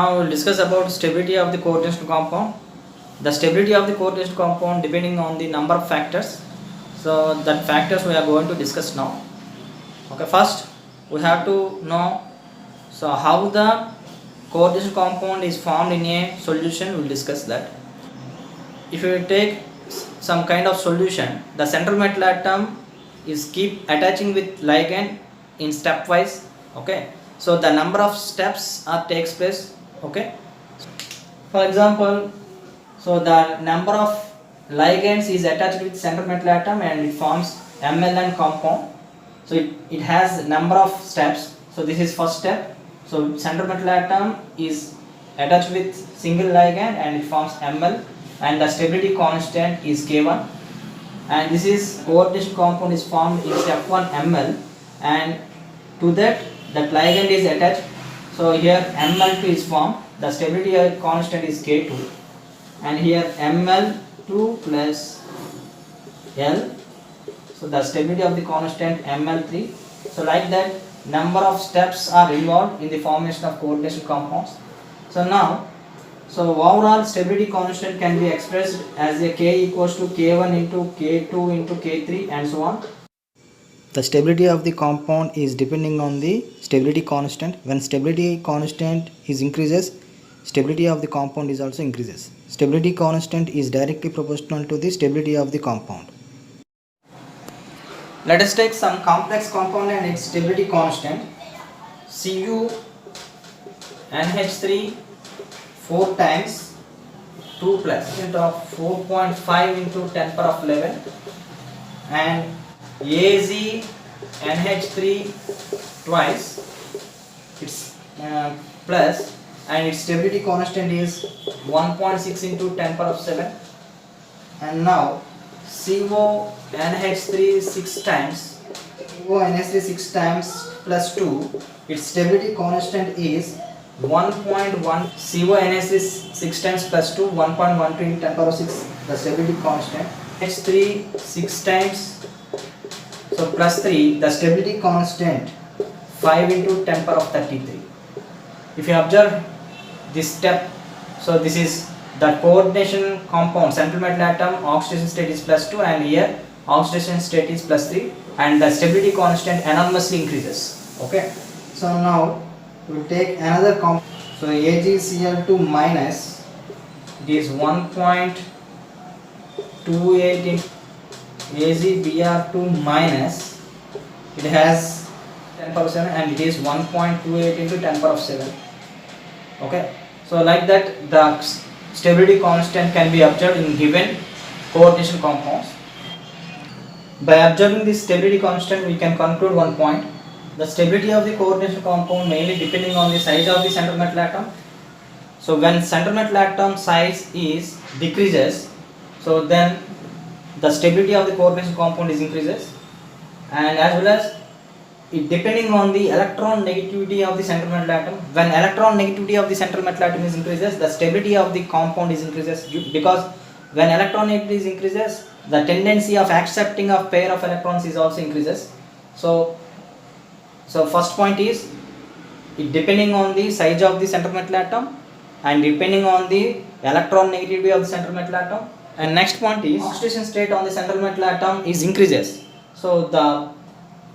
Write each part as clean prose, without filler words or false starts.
Now we'll discuss about stability of the coordination compound. The stability of the coordination compound depending on the number of factors. So that factors we are going to discuss now. Okay, first we have to know how the coordination compound is formed in a solution. We'll discuss that. If you take some kind of solution, the central metal atom is keep attaching with ligand in stepwise. Okay, so the number of steps takes place. Okay, for example, so the number of ligands is attached with central metal atom and it forms MLN compound. So it has number of steps. So this is first step. So central metal atom is attached with single ligand and it forms Ml, and the stability constant is K1, and this is coordination compound is formed in step 1 Ml, and to that ligand is attached. So here Ml2 is formed, the stability constant is K2, and here Ml2 plus L, so the stability of the constant Ml3. So like that number of steps are involved in the formation of coordination compounds. So now, overall stability constant can be expressed as a K equals to K1 into K2 into K3 and so on. The stability of the compound is depending on the stability constant. When stability constant is increases, stability of the compound is also increases. Stability constant is directly proportional to the stability of the compound. Let us take some complex compound and its stability constant. Cu NH3 4 times 2 plus of 4.5 into 10 power of 11, and Az NH3 twice, it's plus, and its stability constant is 1.6 into 10 power of 7. And now CO NH3 6 times, plus 2, its stability constant is 1.1. CO NH3 6 times plus 2, 1.12 into 10 power of 6, the stability constant. H3 6 times, so plus 3, the stability constant 5 into 10 power of 33. If you observe this step, so this is the coordination compound, central metal atom, oxidation state is plus 2, and here oxidation state is plus 3, and the stability constant enormously increases. Okay, so now we will take another compound. So AgCl2 minus, it is 1.28 in AgBr2 minus, it has 10 power 7 and it is 1.28 into 10 power of 7. Okay, so like that the stability constant can be observed in given coordination compounds. By observing this stability constant, we can conclude one point: the stability of the coordination compound mainly depending on the size of the central metal atom. So when central metal atom size is decreases, so then the stability of the coordination compound is increases, and as well as it depending on the electron negativity of the central metal atom. When electron negativity of the central metal atom is increases, the stability of the compound is increases, because when electron negativity is increases, the tendency of accepting of pair of electrons is also increases. So first point is it depending on the size of the central metal atom and depending on the electron negativity of the central metal atom. And next point is oxidation state on the central metal atom is increases, so the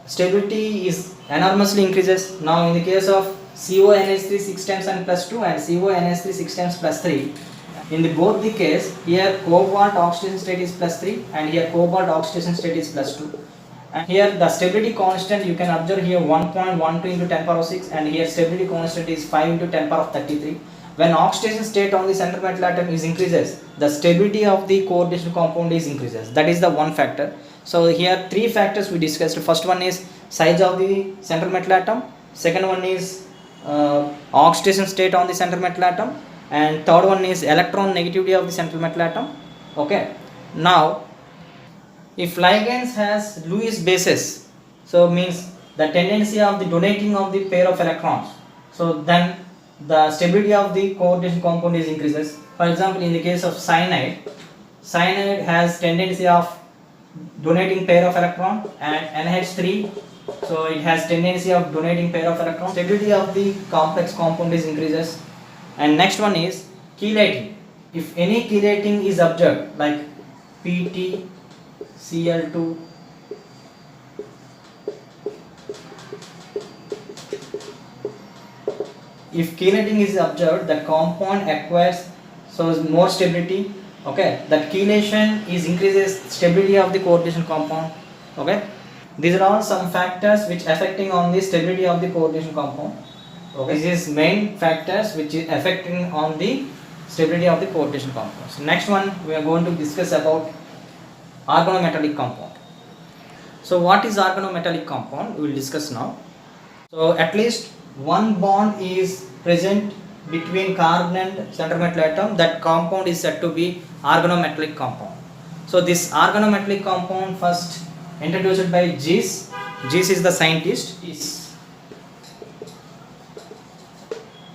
stability is enormously increases. Now in the case of CONH3 6 times and plus 2 and CONH3 6 times plus 3, in the both the case, here cobalt oxidation state is plus 3 and here cobalt oxidation state is plus 2, and here the stability constant you can observe here 1.12 into 10 power of 6, and here stability constant is 5 into 10 power of 33. When oxidation state on the central metal atom is increases, the stability of the coordination compound is increases. That is the one factor. So here three factors we discussed. First one is size of the central metal atom, second one is oxidation state on the central metal atom, and third one is electron negativity of the central metal atom. Okay, now if ligands has Lewis bases, so means the tendency of the donating of the pair of electrons, so then the stability of the coordination compound is increases. For example, in the case of cyanide has tendency of donating pair of electron, and NH3, so it has tendency of donating pair of electrons. Stability of the complex compound is increases. And next one is chelating. If any chelating is observed like PtCl2, if chelating is observed, the compound acquires more stability. Okay, that chelation is increases stability of the coordination compound. Okay, these are all some factors which affecting on the stability of the coordination compound. Okay, this is main factors which is affecting on the stability of the coordination compounds. Next one we are going to discuss about organometallic compound. So what is organometallic compound? We will discuss now. So at least one bond is present between carbon and center metal atom. That compound is said to be organometallic compound. So this organometallic compound first introduced by Gies. Gies is the scientist.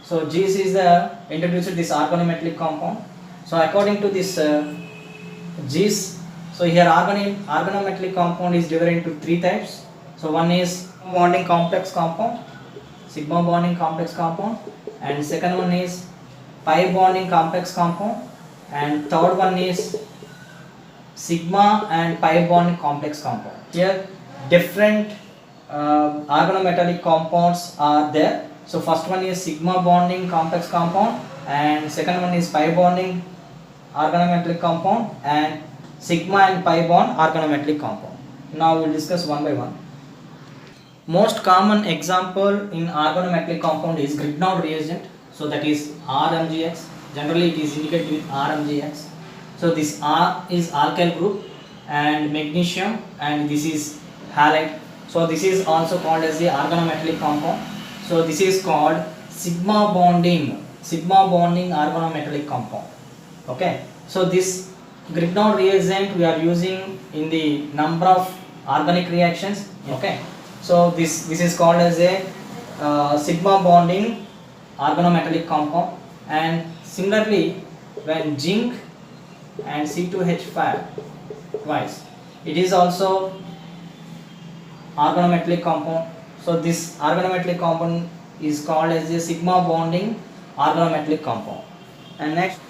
So Gies is the introduced this organometallic compound. So according to this Gies, so here organometallic compound is divided into three types. So one is bonding complex compound, sigma bonding complex compound, and second one is pi bonding complex compound, and third one is sigma and pi bonding complex compound. Here different organometallic compounds are there. So first one is sigma bonding complex compound, and second one is pi bonding organometallic compound, and sigma and pi bond organometallic compound. Now we will discuss one by one. Most common example in organometallic compound is Grignard reagent. So that is RMgX. Generally it is indicated with RMgX. So this R is alkyl group and magnesium, and this is halide. So this is also called as the organometallic compound. So this is called sigma bonding organometallic compound. Okay. So this Grignard reagent we are using in the number of organic reactions. Okay. So this is called as a sigma bonding organometallic compound, and similarly when zinc and C2H5 twice, it is also organometallic compound. So this organometallic compound is called as a sigma bonding organometallic compound. And next,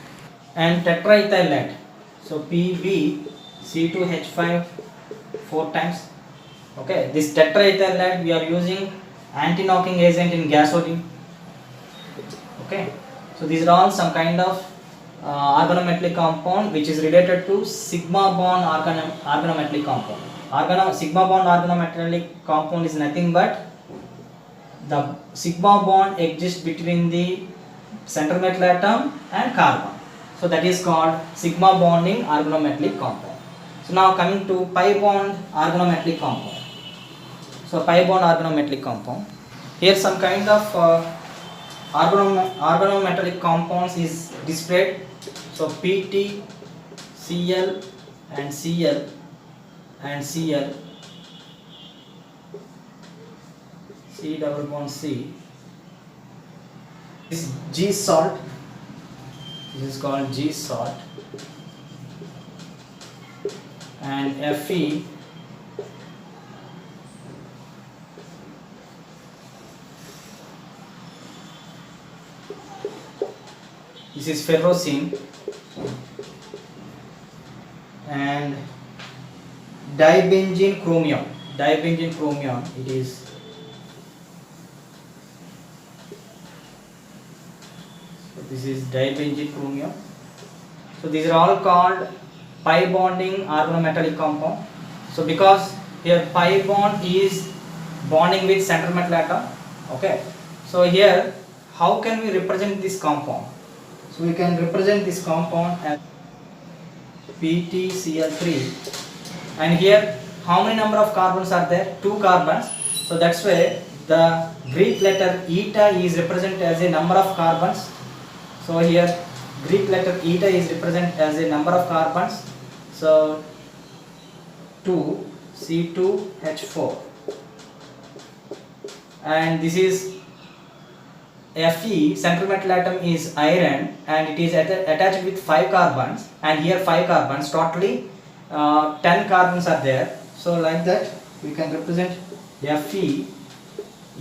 and tetraethyl lead. So PbC2H5 4 times. Okay, this tetraethyl lead we are using anti-knocking agent in gasoline. Okay, so these are all some kind of organometallic compound which is related to sigma bond organometallic compound. Sigma bond organometallic compound is nothing but the sigma bond exists between the center metal atom and carbon. So that is called sigma bonding organometallic compound. So now coming to pi bond organometallic compound. So pi bond organometallic compound. Here some kind of organometallic compounds is displayed. So Pt, Cl and Cl and Cl, C double bond C. This is G salt. This is called G salt. And Fe, this is ferrocene, and dibenzene chromium. Dibenzene chromium, it is. So this is dibenzene chromium. So these are all called pi bonding organometallic compound. So because here pi bond is bonding with center metal atom. Okay. So here how can we represent this compound? So we can represent this compound as PtCl3, and here how many number of carbons are there? 2 carbons. So that's why the Greek letter eta is represented as a number of carbons. So here Greek letter eta is represented as a number of carbons. So 2 C2H4, and this is Fe, center metal atom is iron, and it is attached with 5 carbons, and here 5 carbons, totally 10 carbons are there. So like that we can represent Fe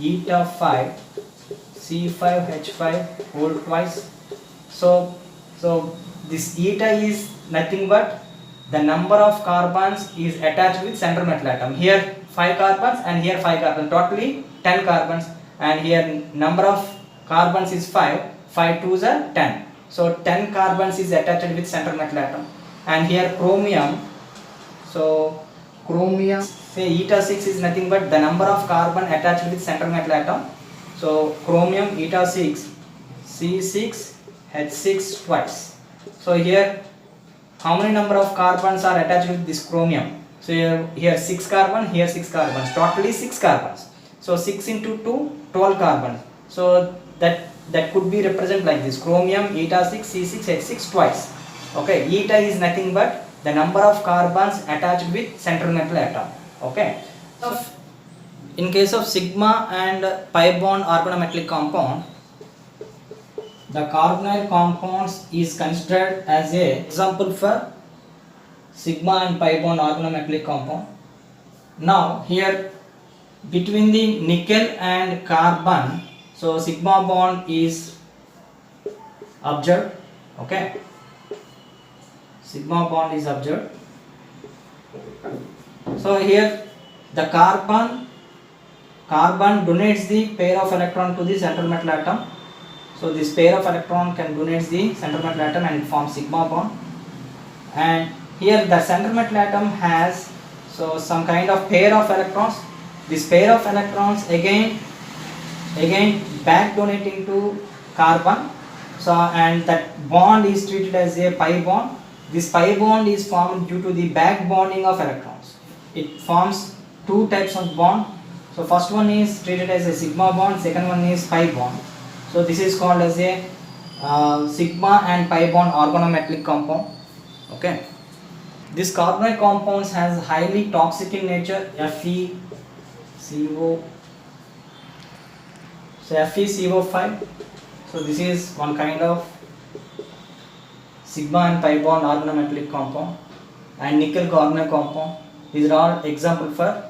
eta 5 C5H5 whole twice So this eta is nothing but the number of carbons is attached with central metal atom. Here 5 carbons and here 5 carbons, totally 10 carbons, and here number of carbons is 5, 5 twos are 10. So 10 carbons is attached with central metal atom. And here chromium, so chromium, say eta 6 is nothing but the number of carbon attached with central metal atom. So chromium eta 6, C6 H6 twice. So here how many number of carbons are attached with this chromium? So here 6 carbon, here 6 carbons, totally 6 carbons. So 6 into 2, 12 carbons. So that could be represented like this: chromium eta 6 C6 H6 twice. Okay, eta is nothing but the number of carbons attached with central metal atom. Okay, so in case of sigma and pi bond organometallic compound, the carbonyl compounds is considered as a example for sigma and pi bond organometallic compound. Now here between the nickel and carbon, so sigma bond is observed. Okay, sigma bond is observed. So here the carbon donates the pair of electron to the central metal atom. So this pair of electron can donate the central metal atom and it forms sigma bond. And here the central metal atom has so some kind of pair of electrons. This pair of electrons again back donating to carbon. So and that bond is treated as a pi bond. This pi bond is formed due to the back bonding of electrons. It forms two types of bond. So first one is treated as a sigma bond, second one is pi bond. So this is called as a sigma and pi bond organometallic compound. Okay, this carbonyl compounds has highly toxic in nature, FeCO. So FeCO5. So this is one kind of sigma and pi bond organometallic compound, and nickel carbonyl compound. These are all example for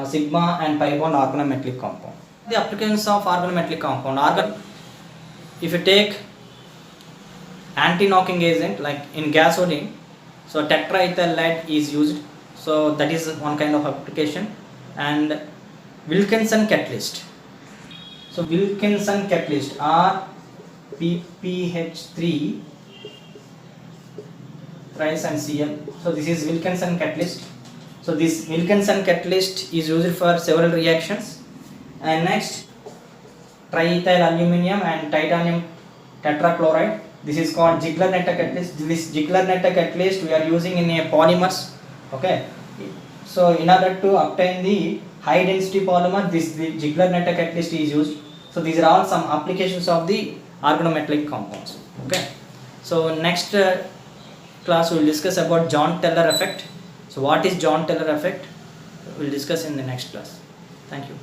sigma and pi bond organometallic compound. The applications of organometallic compound. If you take anti-knocking agent like in gasoline, so tetraethyl lead is used. So that is one kind of application. And Wilkinson catalyst. So Wilkinson catalyst RPPH3 thrice and Cl. So this is Wilkinson catalyst. So this Wilkinson catalyst is used for several reactions. And next, triethyl aluminium and titanium tetrachloride. This is called Ziegler-Natta catalyst. This Ziegler-Natta catalyst we are using in a polymers. Okay. So in order to obtain the high density polymer, this Ziegler-Natta catalyst is used. So these are all some applications of the organometallic compounds. Okay. So next class we will discuss about Jahn-Teller effect. So what is Jahn-Teller effect? We will discuss in the next class. Thank you.